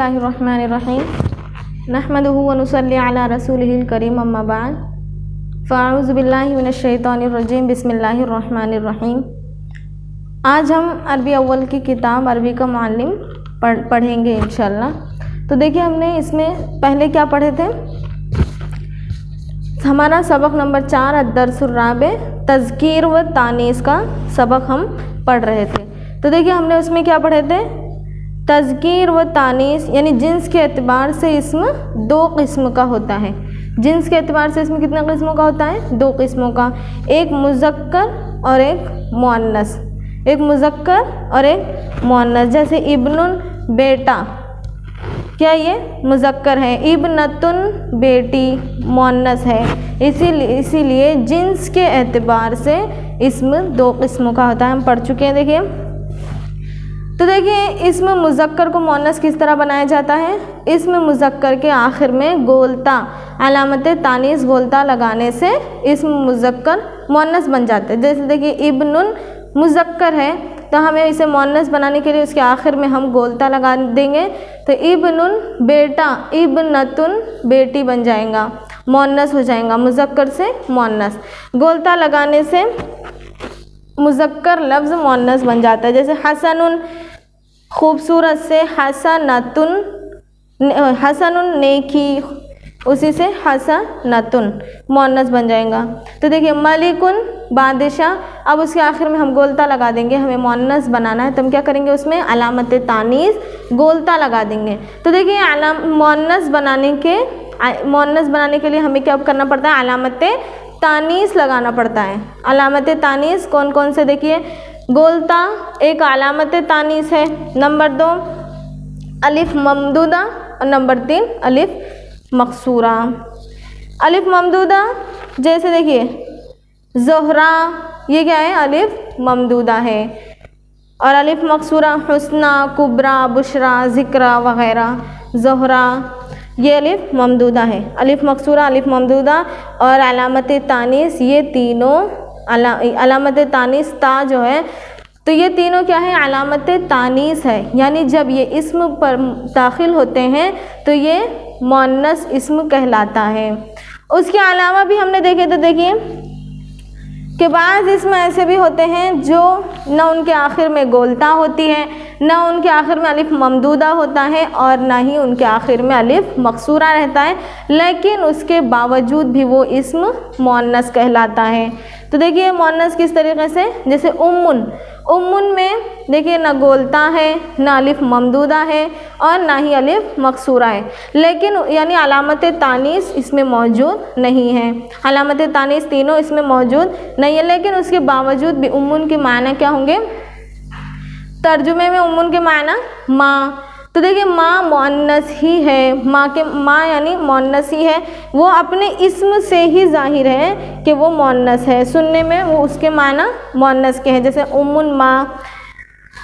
बिस्मिल्लाहिर्रहमानिर्रहीम नहमदुहु व नुसल्ली अला रसूलिहिल करीम अम्मा बाद फ़अऊज़ु बिल्लाहि मिनश्शैतानिर्रजीम बिस्मिल्लाहिर्रहमानिर्रहीम। आज हम अरबी अव्वल की किताब अरबी का मुअल्लिम पढ़ेंगे इंशाअल्लाह। तो देखिए हमने इसमें पहले क्या पढ़े थे, हमारा सबक नंबर 4 अद्दर्सुर राबे तज़कीर व तानीस का सबक हम पढ़ रहे थे। तो देखिए हमने उसमें क्या पढ़े थे, तज़कीर व तानीस यानी जिन्स के एतबार से इस्म 2 किस्म का होता है। जिन्स के एतबार से इस्म कितने किस्मों का होता है, 2 किस्मों का, एक मुज़क्कर और एक मुअन्नस। एक मुज़क्कर और एक मुअन्नस। जैसे इब्नुन बेटा, क्या ये मुज़क्कर है, इब्नतुन बेटी मुअन्नस है। इसीलिए जिन्स के एतबार से इस्म 2 किस्मों का होता है, हम पढ़ चुके हैं। देखिए तो देखिए इसमें मुज़क्कर को मुअन्नस किस तरह बनाया जाता है, इसमें मुज़क्कर के आखिर में गोलता अलामत तानीस गोलता लगाने से इसमें मुज़क्कर मुअन्नस बन जाते हैं। जैसे देखिए इब्नुन मुज़क्कर है तो हमें इसे मुअन्नस बनाने के लिए उसके आखिर में हम गोलता लगा देंगे, तो इब्नुन बेटा इब्नतुन बेटी बन जाएगा, मुअन्नस हो जाएगा, मुज़क्कर से मुअन्नस। गोलता लगाने से मुज़क्कर लफ्ज़ मुअन्नस बन जाता है। जैसे हसनुन खूबसूरत से हसनतुन, हसनुन नेकी, उसी से हसनतुन मुअन्नस बन जाएगा। तो देखिए मलिकुन बादशाह, अब उसके आखिर में हम गोलता लगा देंगे, हमें मुअन्नस बनाना है तो हम क्या करेंगे, उसमें अलामत तानीस गोलता लगा देंगे। तो देखिए मुअन्नस बनाने के लिए हमें क्या करना पड़ता है, अलामत तानीस लगाना पड़ता है। अलामत तानीस कौन कौन से, देखिए गोलता एक अलामत तानीस है, नंबर 2 अलिफ ममदूदा और नंबर 3 अलिफ मकसूरा। अलिफ ममदूदा जैसे देखिए ज़ोहरा, ये क्या है, अलिफ ममदूदा है। और अलिफ मकसूरा हुस्ना, कुबरा, बुशरा, ज़िक्रा वग़ैरह, ज़ोहरा, ये अलिफ ममदूदा है। अलिफ मकसूरा, अलिफ ममदूदा और अलामत तानीस, ये तीनों अलामत तानीस ता जो है, तो ये तीनों क्या है, अलामत तानीस है। यानी जब ये इस्म पर दाखिल होते हैं तो ये मुअन्नस इस्म कहलाता है। उसके अलावा भी हमने देखे तो देखिए कि बाज़ इसमें ऐसे भी होते हैं जो न उनके आखिर में गोलता होती है, न उनके आखिर में अलिफ ममदूदा होता है और न ही उनके आखिर में अलिफ मकसूरा रहता है, लेकिन उसके बावजूद भी वो इस्म मुअन्नस कहलाता है। तो देखिए मुअन्नस किस तरीके से, जैसे उम्मुन, उम्मुन में देखिए न गोलता है, न अलिफ ममदूदा है और ना ही अलिफ मकसूरा है, लेकिन यानी अलामत तानीस इसमें मौजूद नहीं है। अलामत तानीस तीनों इसमें मौजूद नहीं है, लेकिन उसके बावजूद भी उम्मुन के माना क्या होंगे, तर्जुमे में उम्मुन के माना माँ। तो देखिए माँ मुअन्नस ही है, माँ यानी मुअन्नस ही है, वो अपने इस्म से ही ज़ाहिर है कि वो मुअन्नस है, सुनने में वो उसके माना मुअन्नस के हैं। जैसे उम्मुन माँ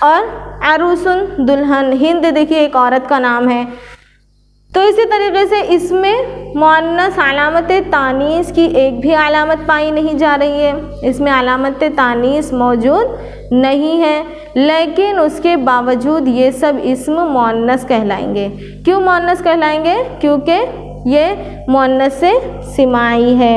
और अरूसुन दुल्हन, हिंद देखिए एक औरत का नाम है। तो इसी तरीके से इसमें मुअन्नस अलामत तानीस की एक भी अलामत पाई नहीं जा रही है, इसमें अलामत तानीस मौजूद नहीं है, लेकिन उसके बावजूद ये सब इस्म मुअन्नस कहलाएंगे। क्यों मुअन्नस कहलाएंगे, क्योंकि ये मुअन्नस से सिमाई है।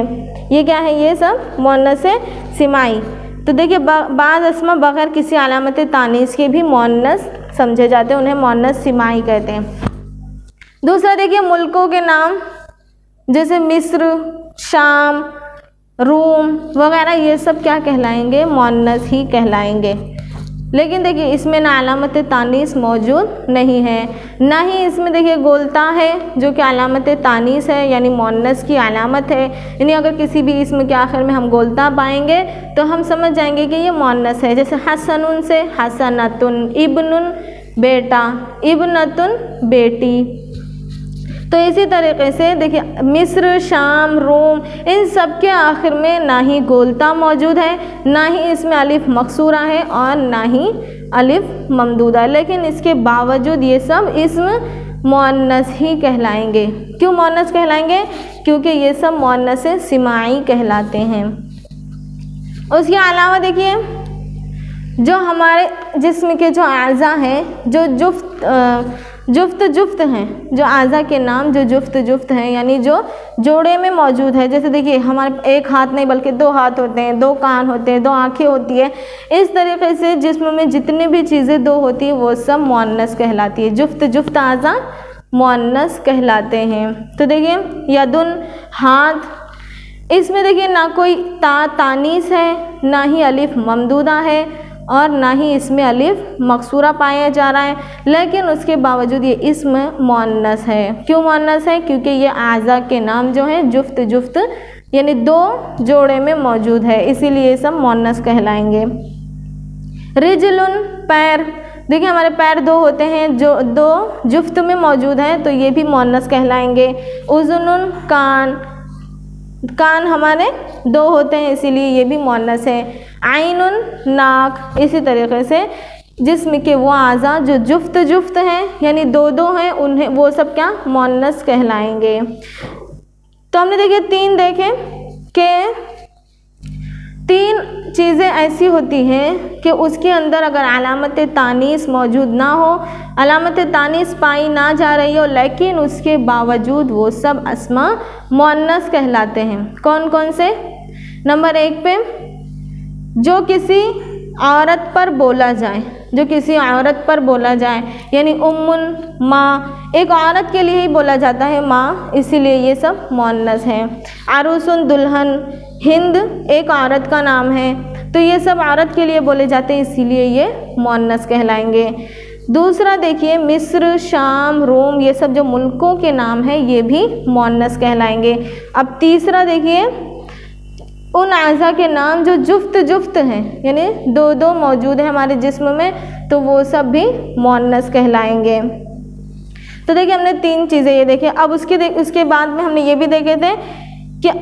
ये क्या है, ये सब मुअन्नस से सिमाई। तो देखिए बाज़ अस्मा बग़ैर किसी अलामत तानीस के भी मुअन्नस समझे जाते हैं, उन्हें मुअन्नस सिमाई कहते हैं। दूसरा देखिए मुल्कों के नाम, जैसे मिस्र, शाम, रूम वगैरह, ये सब क्या कहलाएंगे, मुअन्नस ही कहलाएंगे। लेकिन देखिए इसमें ना अलामत तानीस मौजूद नहीं है, ना ही इसमें देखिए गोलता है जो कि अलामत तानीस है, यानी मुअन्नस की अलामत है। यानी अगर किसी भी इसम के आखिर में हम गोलता पाएंगे तो हम समझ जाएंगे कि ये मुअन्नस है। जैसे हसनुन से हसनतुन, इब्नुन बेटा, इब्नतुन बेटी। तो इसी तरीके से देखिए मिस्र, शाम, रोम, इन सब के आखिर में ना ही गोलता मौजूद है, ना ही इसमें अलिफ मकसूरा है और ना ही अलिफ ममदूदा है, लेकिन इसके बावजूद ये सब इस्म मुअन्नस ही कहलाएंगे। क्यों मुअन्नस कहलाएंगे, क्योंकि ये सब मुअन्नस सिमाई कहलाते हैं। उसके अलावा देखिए जो हमारे जिस्म के जो आज़ा हैं, जो जुफ्त जुफ्त जुफ्त हैं, जो आज़ा के नाम जो जुफ्त जुफ्त हैं यानी जो जोड़े में मौजूद है। जैसे देखिए हमारे एक हाथ नहीं बल्कि 2 हाथ होते हैं, 2 कान होते हैं, 2 आँखें होती है। इस तरीके से जिस्म में जितनी भी चीज़ें 2 होती है वो सब मुअन्नस कहलाती है। जुफ्त जुफ्त आज़ा मुअन्नस कहलाते हैं। तो देखिए यदुन हाथ, इसमें देखिए ना कोई तानीस है, ना ही अलिफ ममदूदा है और ना ही इसमें अलिफ मकसूरा पाया जा रहा है, लेकिन उसके बावजूद ये इस्म मुअन्नस है। क्यों मुअन्नस है? क्योंकि ये आज़ा के नाम जो हैं जुफ्त जुफ्त यानी 2 जोड़े में मौजूद है, इसीलिए ये सब मुअन्नस कहलाएंगे। रिजलुन पैर, देखिए हमारे पैर 2 होते हैं जो 2 जुफ्त में मौजूद हैं, तो ये भी मुअन्नस कहलाएंगे। उज़ुनुन कान, कान हमारे 2 होते हैं इसीलिए ये भी मुअन्नस है। आइनुन नाक, इसी तरीके से जिस्म के वो आज़ा जो जुफ्त जुफ्त हैं यानी 2 हैं उन्हें वो सब क्या मुअन्नस कहलाएंगे। तो हमने देखिए 3 देखे कि 3 चीज़ें ऐसी होती हैं कि उसके अंदर अगर अलामत तानीस मौजूद ना हो, अलामत तानीस पाई ना जा रही हो, लेकिन उसके बावजूद वो सब अस्मा मुअन्नस कहलाते हैं। कौन कौन से? नंबर 1 पे जो किसी औरत पर बोला जाए, जो किसी औरत पर बोला जाए यानी उम्मुन माँ, एक औरत के लिए ही बोला जाता है माँ, इसीलिए ये सब मुअन्नस है। अरूसुन दुल्हन, हिंद एक औरत का नाम है तो ये सब औरत के लिए बोले जाते हैं इसीलिए ये मुअन्नस कहलाएंगे। दूसरा देखिए मिस्र, शाम, रोम, ये सब जो मुल्कों के नाम हैं ये भी मुअन्नस कहलाएंगे। अब तीसरा देखिए उन आज़ा के नाम जो जुफ्त जुफ्त हैं यानी 2 मौजूद हैं हमारे जिस्म में, तो वो सब भी मुअन्नस कहलाएंगे। तो देखिए हमने 3 चीज़ें ये देखे। अब उसके बाद में हमने ये भी देखे थे कि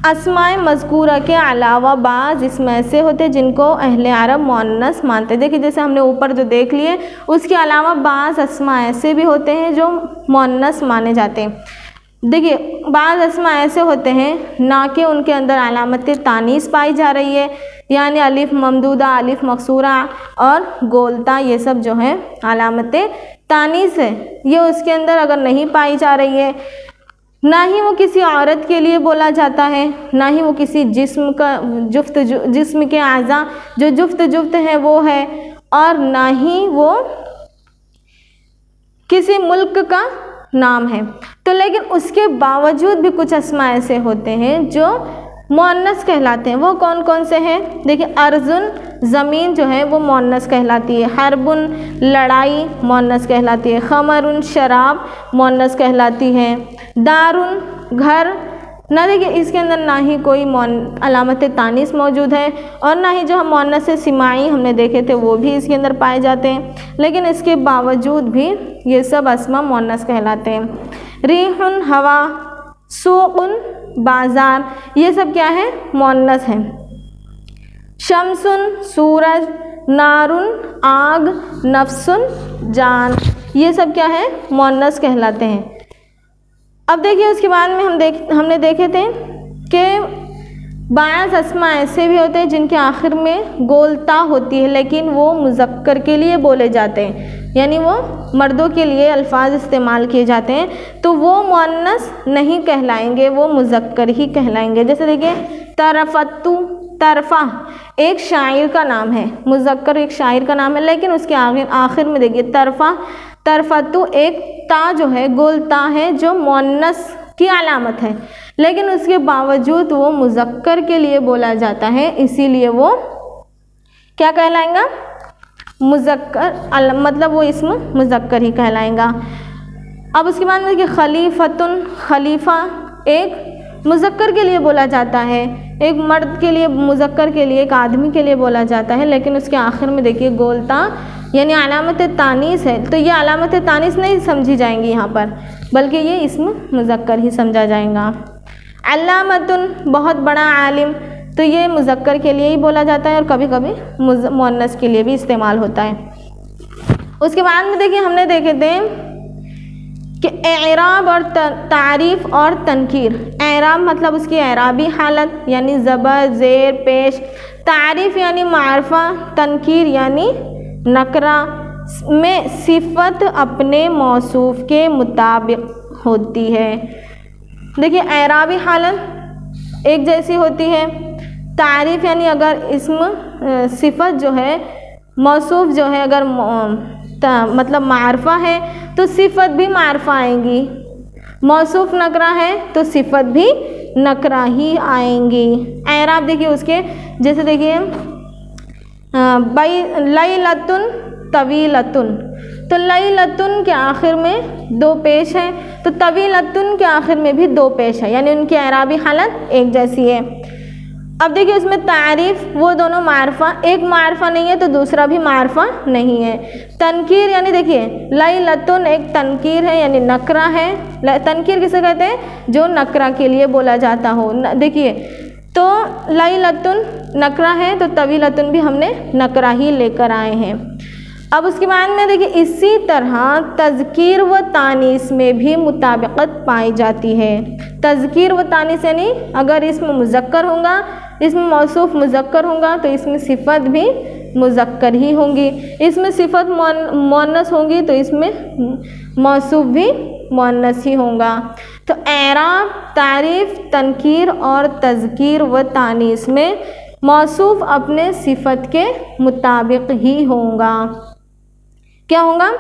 अस्माए मज़कूरा के अलावा बाज़ इसमें ऐसे होते हैं जिनको अहले अरब मुअन्नस मानते हैं। देखिए जैसे हमने ऊपर जो देख लिए उसके अलावा बाज़ अस्मा ऐसे भी होते हैं जो मुअन्नस माने जाते हैं। देखिए बाज़ अस्मा ऐसे होते हैं ना कि उनके अंदर अलामत तानीस पाई जा रही है यानी अलिफ ममदूदा, अलिफ मकसूरा और गोलता, ये सब जो है अलामत तानीस है, ये उसके अंदर अगर नहीं पाई जा रही है, ना ही वो किसी औरत के लिए बोला जाता है, ना ही वो किसी जिस्म का जिस्म के आज़ा जो जुफ्त जुफ्त हैं वो है, और ना ही वो किसी मुल्क का नाम है। तो लेकिन उसके बावजूद भी कुछ अस्मा ऐसे होते हैं जो मुअन्नस कहलाते हैं। वो कौन कौन से हैं? देखिए अर्जुन ज़मीन जो है वो मुअन्नस कहलाती है, हरबुन लड़ाई मुअन्नस कहलाती है, खमरुन शराब मुअन्नस कहलाती है, दारुन घर ना, देखिए इसके अंदर ना ही कोई अलामत तानीस मौजूद है और ना ही जो हम मुअन्नस सिमाई हमने देखे थे वो भी इसके अंदर पाए जाते हैं, लेकिन इसके बावजूद भी ये सब अस्मा मुअन्नस कहलाते हैं। रिहुन हवा, सूकुन बाज़ार, ये सब क्या है? मुअन्नस है। शमसुन सूरज, नारुन आग, नफ्सुन जान, ये सब क्या है? मुअन्नस कहलाते हैं। अब देखिए उसके बाद में हमने देखे थे कि बाज़ अस्मा ऐसे भी होते हैं जिनके आखिर में गोलता होती है लेकिन वो मुज़क्कर के लिए बोले जाते हैं यानी वो मर्दों के लिए अल्फाज इस्तेमाल किए जाते हैं, तो वो मुअन्नस नहीं कहलाएंगे, वो मुज़क्कर ही कहलाएंगे। जैसे देखिए तरफ़तु, तरफ़ा एक शायर का नाम है, मुज़क्कर एक शायर का नाम है, लेकिन उसके आखिर में देखिए तरफ़ा, तरफ़तु एक ता जो है गोलता है जो मुअन्नस की अलामत है, लेकिन उसके बावजूद वो मुज़क्कर के लिए बोला जाता है, इसीलिए वो क्या कहलाएगा? मुज़क्कर, मतलब वो इसम मुज़क्कर ही कहलाएगा। अब उसके बाद में देखिए खलीफतुन, खलीफा एक मुज़क्कर के लिए बोला जाता है, एक मर्द के लिए, मुज़क्कर के लिए, एक आदमी के लिए बोला जाता है, लेकिन उसके आखिर में देखिए गोलता यानी अलामत तानीस है, तो ये अलामत तानीस नहीं समझी जाएंगी यहाँ पर, बल्कि ये इसम मुज़क्कर ही समझा जाएगा। अल्लामतुन बहुत बड़ा आलिम, तो ये मुज़क्कर के लिए ही बोला जाता है और कभी कभी मुअन्नस के लिए भी इस्तेमाल होता है। उसके बाद में देखिए हमने देखे थे कि एराब और तारीफ़ और तनकीर। एराब मतलब उसकी एराबी हालत यानी ज़बर ज़ेर पेश, तारीफ़ यानी मारफा, तनकीर यानी नकरा, में सिफत अपने मौसूफ के मुताबिक होती है। देखिए एराबी हालत एक जैसी होती है। तारीफ़ यानी अगर इस्म सिफत जो है मौसूफ जो है अगर मतलब मारफा है तो सिफत भी मारफा आएंगी। मौसूफ नकरा है तो सिफत भी नकरा ही आएंगी। एराब देखिए उसके जैसे देखिए लैलतुन तवीलतुन, तो लैलतुन के आखिर में दो पेश है तो तवीलतुन के आखिर में भी दो पेश है, यानी उनकी एराबी हालत एक जैसी है। अब देखिए उसमें तारीफ़ वो दोनों मारफा, एक मारफा नहीं है तो दूसरा भी मारफा नहीं है। तनकीर यानी देखिए लैलतुन एक तनकीर है यानी नकरा है। तनकीर किसे कहते हैं? जो नकरा के लिए बोला जाता हो। देखिए तो लैलतुन नकरा है तो तवीलतुन भी हमने नकरा ही लेकर आए हैं। अब उसके बाद में देखिए इसी तरह तज़कीर व तानीस में भी मुताबिकत पाई जाती है। तज़कीर व तानीस यानी अगर इसमें मुज़क्कर होगा, इसमें मौसूफ मुज़क्कर होगा तो इसमें सिफ़त भी मुज़क्कर ही होंगी। इसमें सिफ़त मुअन्नस होंगी तो इसमें मौसूफ भी मुअन्नस ही होगा। तो एराब, तारीफ़, तनकीर और तज़कीर व तानीस में मौसूफ अपने सिफ़त के मुताबिक ही होगा। क्या होगा?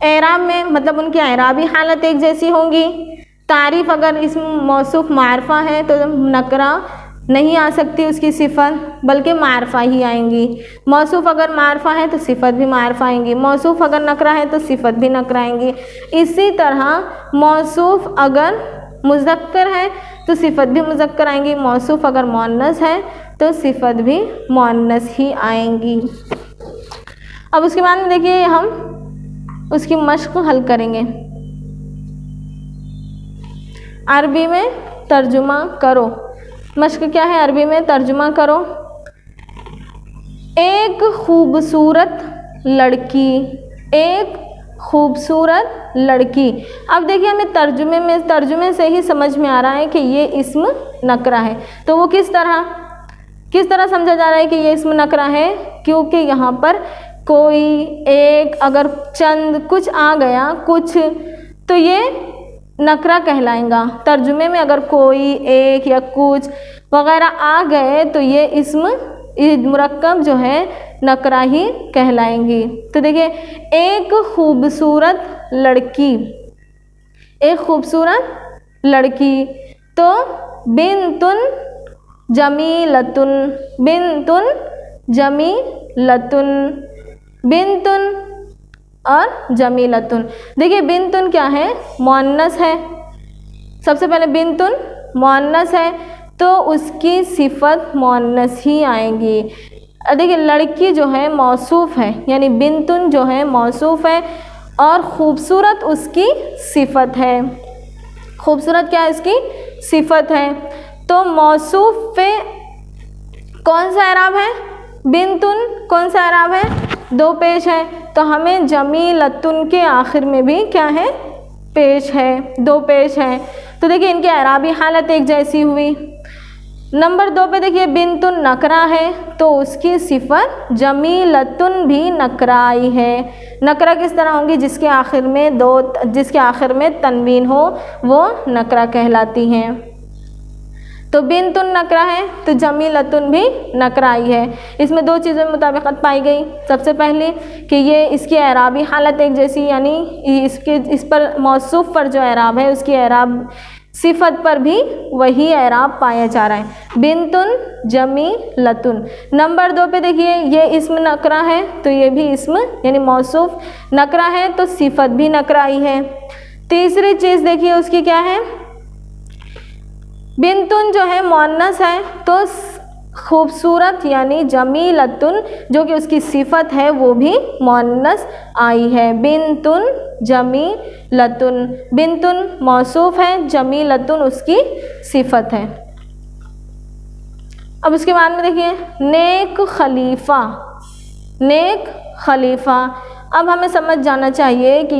एराब में मतलब उनकी एराबी हालत एक जैसी होंगी। तारीफ़ अगर इसमें मौसूफ मारफा है तो नकरा नहीं आ सकती उसकी सिफ़त, बल्कि मारफा ही आएंगी। मौसूफ अगर मारफा है तो सिफ़त भी मारफा आएंगी। मौसूफ अगर नकरा है तो सिफ़त भी नकरा आएंगी। इसी तरह मौसूफ अगर मुज़क्कर है तो सिफ़त भी मुज़क्कर आएंगी। मौसूफ अगर मुअन्नस है तो सिफ़त भी मुअन्नस ही आएंगी। अब उसके बाद में देखिए हम उसकी मश्क हल करेंगे। अरबी में तर्जुमा करो। मश्क क्या है? अरबी में तर्जुमा करो। एक खूबसूरत लड़की, एक खूबसूरत लड़की। अब देखिए हमें तर्जुमे से ही समझ में आ रहा है कि ये इस्म नकरा है। तो वो किस तरह समझा जा रहा है कि ये इस्म नकरा है? क्योंकि यहाँ पर कोई, एक, अगर चंद, कुछ आ गया, कुछ, तो ये नकरा कहलाएगा। तर्जुमे में अगर कोई, एक या कुछ वगैरह आ गए तो ये इस्म मुरक्कब जो है नकरा ही कहलाएंगी। तो देखिए एक खूबसूरत लड़की, एक खूबसूरत लड़की, तो बिन्तुन जमीलतुन, बिन्तुन जमीलतुन, बिन्तुन और जमीलतुन। देखिए बिन्तुन क्या है? मुअन्नस है। सबसे पहले बिन्तुन मुअन्नस है तो उसकी सिफ़त मुअन्नस ही आएंगी। देखिए लड़की जो है मौसूफ है, यानी बिन्तुन जो है मौसूफ है और खूबसूरत उसकी सिफ़त है। खूबसूरत क्या है? इसकी सिफ़त है। तो मौसूफ पे कौन सा एराब है? बिन्तुन। कौन सा एराब है? दो पेश है। तो हमें जमीलतुन के आखिर में भी क्या है? पेश है, दो पेश है। तो देखिए इनकी एराबी हालत एक जैसी हुई। नंबर 2 पे देखिए बिन्तुन नकरा है तो उसकी सिफ़त जमीलतुन भी नकरा आई है। नकरा किस तरह होंगी? जिसके आखिर में तनवीन हो वो नकरा कहलाती हैं। तो बिन्तुन नकरा है तो जमीलतुन भी नकरा आई है। इसमें दो चीज़ों में मुताबिकत पाई गई। सबसे पहले कि ये इसकी एराबी हालत एक जैसी, यानी इस पर मौसूफ पर जो एराब है उसकी एराब सिफ़त पर भी वही एराब पाया जा रहा है, बिन्तुन जमीलतुन। नंबर 2 पे देखिए ये इस्म नकरा है तो ये भी इस्म यानी मौसूफ नकरा है तो सिफ़त भी नकरा आई है। तीसरी चीज़ देखिए उसकी क्या है? बिन्तुन जो है मुअन्नस है तो खूबसूरत यानी जमीलतुन जो कि उसकी सिफ़त है वो भी मुअन्नस आई है, बिन्तुन जमीलतुन। बिन्तुन मौसूफ है, जमीलतुन उसकी सिफ़त है। अब उसके बाद में देखिए नेक खलीफ़ा, नेक खलीफ़ा। अब हमें समझ जाना चाहिए कि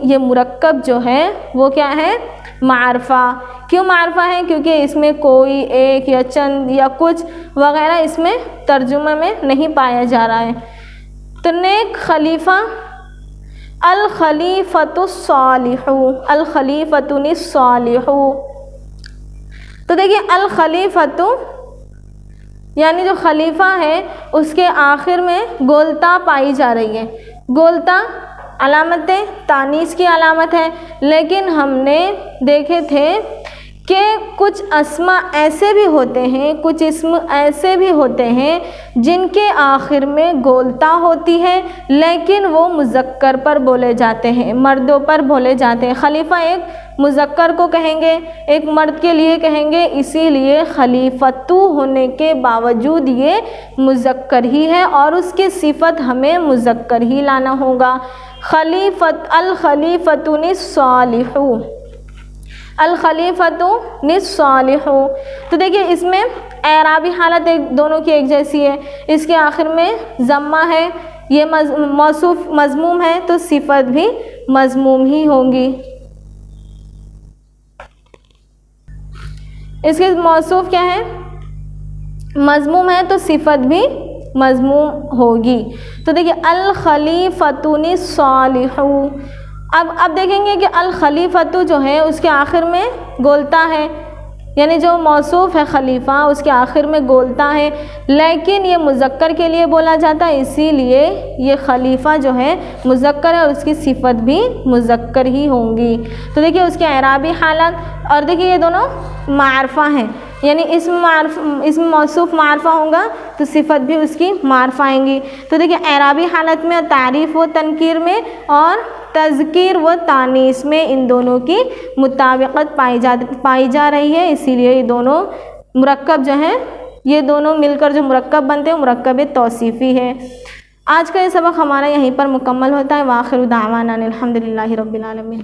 ये मुरक्कब जो है वो क्या है? मारफा। क्यों मारफा है? क्योंकि इसमें कोई, एक या चंद या कुछ वगैरह इसमें तर्जुमा में नहीं पाया जा रहा है। तो नेक खलीफ़ा अल खलीफतुस्सालिहु, अल खलीफतुनिस्सालिहु। तो देखिए अल खलीफतु यानी जो खलीफा है उसके आखिर में गोलता पाई जा रही है। गोलता अलामत तानीस की अलामत है, लेकिन हमने देखे थे कि कुछ अस्मा ऐसे भी होते हैं, कुछ इस्म ऐसे भी होते हैं जिनके आखिर में गोलता होती है, लेकिन वो मुज़क्कर पर बोले जाते हैं, मर्दों पर बोले जाते हैं। खलीफा एक मुज़क्कर को कहेंगे, एक मर्द के लिए कहेंगे, इसीलिए खलीफतु होने के बावजूद ये मुज़क्कर ही है और उसकी सिफत हमें मुज़क्कर ही लाना होगा। खलीफत अल खलीफतुनिस्सालिहु, अल खलीफतुनिस्सालिहु। तो देखिए इसमें एराबी हालत एक दोनों की एक जैसी है। इसके आखिर में ज़म्मा है, ये मौसूफ मज़मूम है, तो सिफत भी मज़मूम ही होंगी। इसके मौसूफ क्या है, मज़मूम है, तो सिफत भी मज़मूम होगी। तो देखिए अल खलीफतुनिस्सालिहु। अब देखेंगे कि अल खलीफतु जो है उसके आखिर में गोलता है, यानी जो मौसूफ है खलीफा उसके आखिर में गोलता है, लेकिन ये मुज़क्कर के लिए बोला जाता है, इसीलिए ये खलीफा जो है मुज़क्कर है और उसकी सिफत भी मुज़क्कर ही होंगी। तो देखिए उसके एराबी हालत, और देखिए ये दोनों मारफा हैं, यानी इसमें मौसूफ मारफा होगा तो सिफत भी उसकी मारफा आएंगी। तो देखिए एराबी हालत में तारीफ़ व तनकीर में और तज़कीर व तानीस में इन दोनों की मुताबिकत पाई जा रही है, इसीलिए ये दोनों मुरक्कब जो हैं, ये दोनों मिलकर जो मुरक्कब बनते हैं मुरक्कब तौसीफ़ी है। आज का ये सबक हमारा यहीं पर मुकम्मल होता है। वाखिर दावाना अनिल हम्दुलिल्लाहि रब्बिल आलमीन।